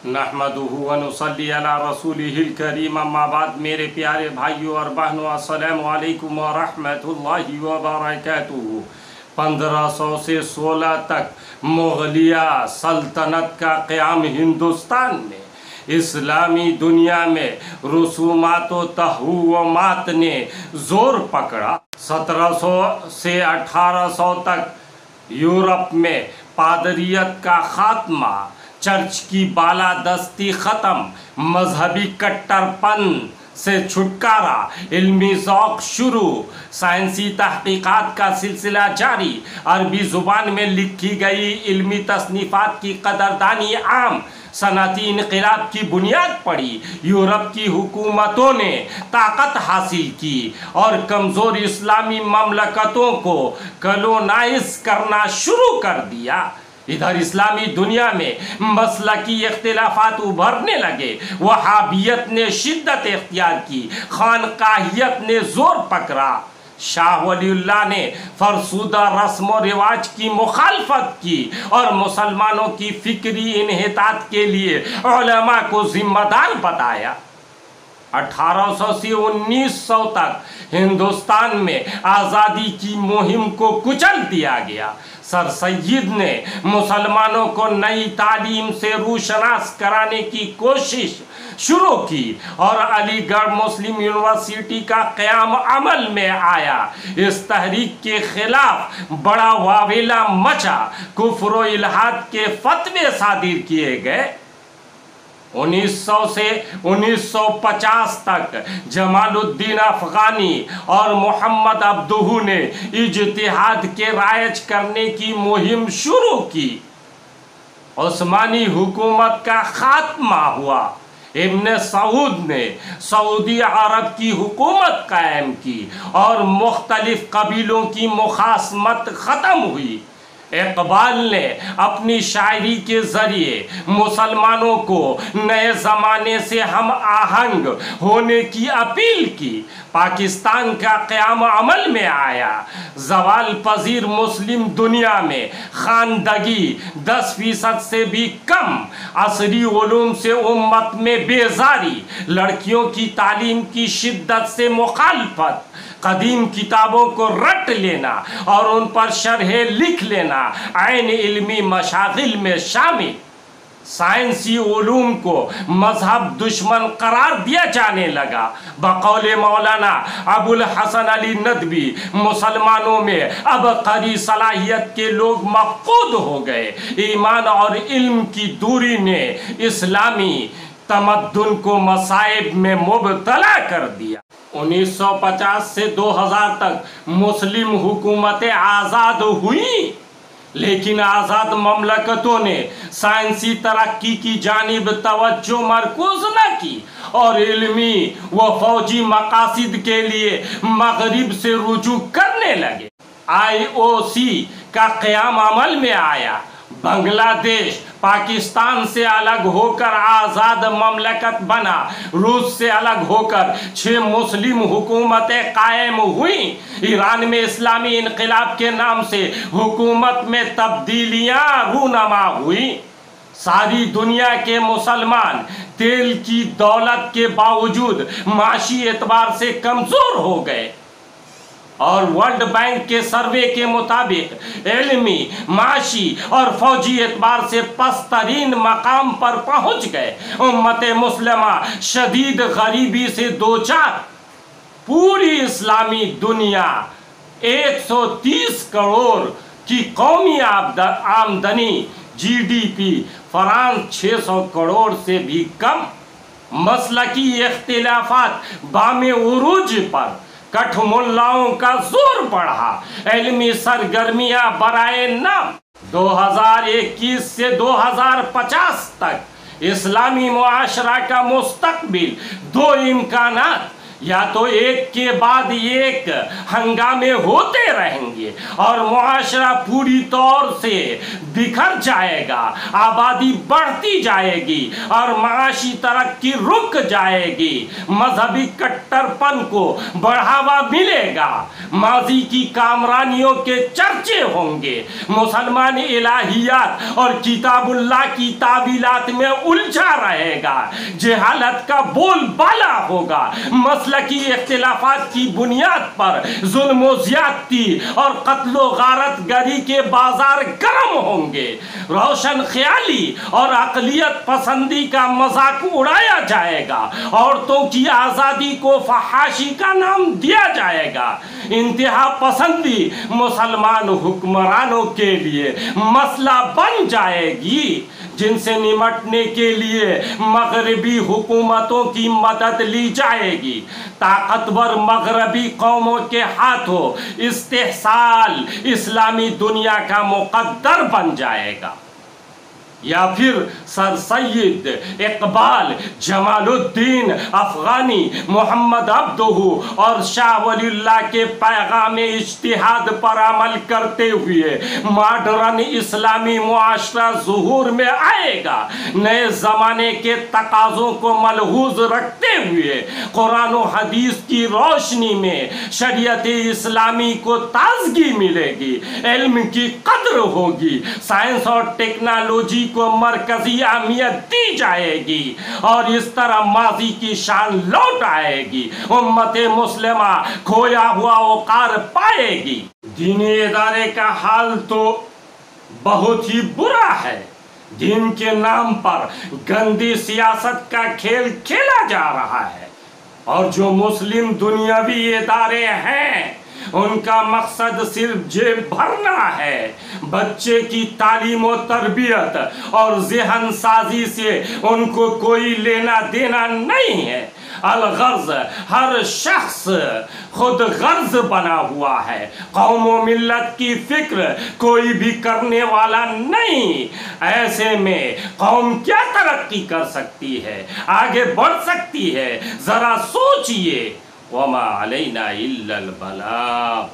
نحمدہ ونصلی علی رسولہ الکریم، اما بعد میرے پیارے بھائیوں اور بہنوں، السلام علیکم ورحمۃ اللہ وبرکاتہ۔ 1500 سے 16 تک مغلیہ سلطنت کا قیام ہندوستان میں اسلامی دنیا میں رسومات و تہومات نے زور پکڑا۔ 1700 سے 1800 تک یورپ میں پادریت کا خاتمہ، چرچ کی بالادستی ختم، مذہبی کٹر پن سے چھٹکارا، علمی ذوق شروع، سائنسی تحقیقات کا سلسلہ جاری، عربی زبان میں لکھی گئی علمی تصنیفات کی قدردانی عام، صنعتی انقلاب کی بنیاد پڑی، یورپ کی حکومتوں نے طاقت حاصل کی اور کمزور اسلامی مملکتوں کو کلونائز کرنا شروع کر دیا۔ ادھر اسلامی دنیا میں مسلکی اختلافات ابھرنے لگے، وہابیت نے شدت اختیار کی، خانقاہیت نے زور پکڑا۔ شاہ ولی اللہ نے فرسودہ رسم و رواج کی مخالفت کی اور مسلمانوں کی فکری انحطاط کے لیے علماء کو ذمہ دار بتایا۔ 1800 سے 1900 تک ہندوستان میں آزادی کی مہم کو کچل دیا گیا۔ سر سید نے مسلمانوں کو نئی تعلیم سے روشناس کرانے کی کوشش شروع کی اور علی گڑھ مسلم یونیورسٹی کا قیام عمل میں آیا۔ اس تحریک کے خلاف بڑا واویلا مچا، کفر و الحاد کے فتوے صادر کیے گئے۔ 1900 سے 1950 تک جمال الدین افغانی اور محمد عبدہ نے اجتہاد کے رائج کرنے کی مہم شروع کی۔ عثمانی حکومت کا خاتمہ ہوا۔ ابن سعود نے سعودی عرب کی حکومت قائم کی اور مختلف قبیلوں کی مخاصمت ختم ہوئی۔ اقبال نے اپنی شاعری کے ذریعے مسلمانوں کو نئے زمانے سے ہم آہنگ ہونے کی اپیل کی۔ پاکستان کا قیام عمل میں آیا۔ زوال پذیر مسلم دنیا میں خواندگی 10% سے بھی کم، عصری علوم سے امت میں بیزاری، لڑکیوں کی تعلیم کی شدت سے مخالفت، قدیم کتابوں کو رٹ لینا اور ان پر شرحیں لکھ لینا عین علمی مشاغل میں شامل۔ سائنسی علوم کو مذہب دشمن قرار دیا جانے لگا۔ بقول مولانا ابو الحسن علی ندوی، مسلمانوں میں عبقری صلاحیت کے لوگ مفقود ہو گئے۔ ایمان اور علم کی دوری نے اسلامی تمدن کو مصائب میں مبتلا کر دیا۔ 1950 سے 2000 تک مسلم حکومتیں آزاد ہوئیں، لیکن آزاد مملکتوں نے سائنسی ترقی کی جانب توجہ مرکوز نہ کی اور علمی و فوجی مقاصد کے لیے مغرب سے رجوع کرنے لگے۔ IOC کا قیام عمل میں آیا۔ بنگلہ دیش پاکستان سے الگ ہو کر آزاد مملکت بنا۔ روس سے الگ ہو کر 6 مسلم حکومتیں قائم ہوئیں۔ ایران میں اسلامی انقلاب کے نام سے حکومت میں تبدیلیاں رونما ہوئیں۔ ساری دنیا کے مسلمان تیل کی دولت کے باوجود معاشی اعتبار سے کمزور ہو گئے اور ورلڈ بینک کے سروے کے مطابق علمی، معاشی اور فوجی اعتبار سے پست ترین مقام پر پہنچ گئے۔ امت مسلمہ شدید غریبی سے دوچار۔ پوری اسلامی دنیا 130 کروڑ کی قومی آمدنی، GDP فرانس 600 کروڑ سے بھی کم۔ مسلکی اختلافات بام عروج پر، کٹھ ملاؤں کا زور بڑھا، علمی سرگرمیاں برائے نام۔ 2021 سے 2050 تک اسلامی معاشرہ کا مستقبل 2 امکانات، یا تو ایک کے بعد ایک ہنگامے ہوتے رہیں گے اور معاشرہ پوری طور سے بکھر جائے گا، آبادی بڑھتی جائے گی اور معاشی ترقی رک جائے گی، مذہبی کٹر پن کو بڑھاوا ملے گا، ماضی کی کامرانیوں کے چرچے ہوں گے، مسلمان الہیات اور کتاب اللہ کی تعویلات میں الجھا رہے گا، جہالت کا بول بالا ہوگا، مسلکی اختلافات کی بنیاد پر ظلم و زیادتی اور قتل و غارت گری کے بازار گرم ہوں گے، روشن خیالی اور اقلیت پسندی کا مذاق اڑایا جائے گا، عورتوں کی آزادی کو فحاشی کا نام دیا جائے گا، انتہا پسندی مسلمان حکمرانوں کے لیے مسئلہ بن جائے گی، جن سے نمٹنے کے لیے مغربی حکومتوں کی مدد لی جائے گی، طاقتور مغربی قوموں کے ہاتھوں استحصال اسلامی دنیا کا مقدر بن جائے گا، یا پھر سر سید اقبال، جمال الدین افغانی، محمد عبدہ اور شاہ ولی اللہ کے پیغام اجتہاد پر عمل کرتے ہوئے ماڈرن اسلامی معاشرہ ظہور میں آئے گا، نئے زمانے کے تقاضوں کو ملحوظ رکھتے ہوئے قرآن و حدیث کی روشنی میں شریعت اسلامی کو تازگی ملے گی، علم کی قدر ہوگی، سائنس اور ٹیکنالوجی کو مرکزی اہمیت دی جائے گی، اور اس طرح ماضی کی شان لوٹ آئے گی، امت مسلمہ کھویا ہوا وقار پائے گی۔ دینی ادارے کا حال تو بہت ہی برا ہے، دین کے نام پر گندی سیاست کا کھیل کھیلا جا رہا ہے، اور جو مسلم دنیاوی ادارے ہیں ان کا مقصد صرف جیب بھرنا ہے، بچے کی تعلیم و تربیت اور ذہن سازی سے ان کو کوئی لینا دینا نہیں ہے، الغرض ہر شخص خود غرض بنا ہوا ہے، قوم و ملت کی فکر کوئی بھی کرنے والا نہیں، ایسے میں قوم کیا ترقی کر سکتی ہے، آگے بڑھ سکتی ہے؟ ذرا سوچئے۔ وَمَا عَلَيْنَا إِلَّا الْبَلَاغُ۔